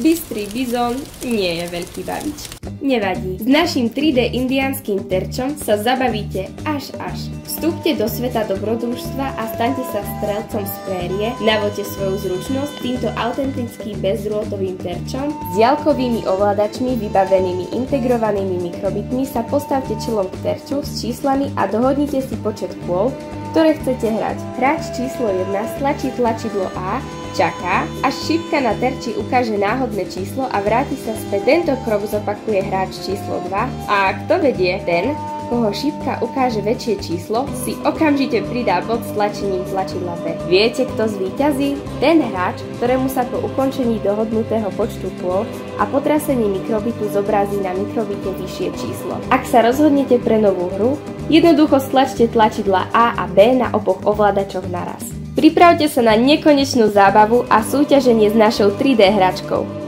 Bystrý bizon nie je veľký bavič. Nevadí, s naším 3D indiánskym terčom sa zabavíte až. Vstúpte do sveta dobrodružstva a staňte sa strelcom z prérie, navoďte svoju zručnosť týmto autentickým bezdrôtovým terčom. S diaľkovými ovládačmi vybavenými integrovanými mikrobitmi sa postavte čelom k terču s číslami a dohodnite si počet kôl, ktoré chcete hrať. Hráč číslo 1 stlačí tlačidlo A, čaká, až šípka na terči ukáže náhodné číslo a vráti sa späť. Tento krok zopakuje hráč číslo 2 a kto vedie, ten, koho šípka ukáže väčšie číslo, si okamžite pridá bod stlačením tlačidla B. Viete, kto zvíťazí? Ten hráč, ktorému sa po ukončení dohodnutého počtu kôl a potrasení mikrobitu zobrazí na mikrobite vyššie číslo. Ak sa rozhodnete pre novú hru, jednoducho stlačte tlačidla A a B na oboch ovládačoch naraz. Pripravte sa na nekonečnú zábavu a súťaženie s našou 3D hračkou.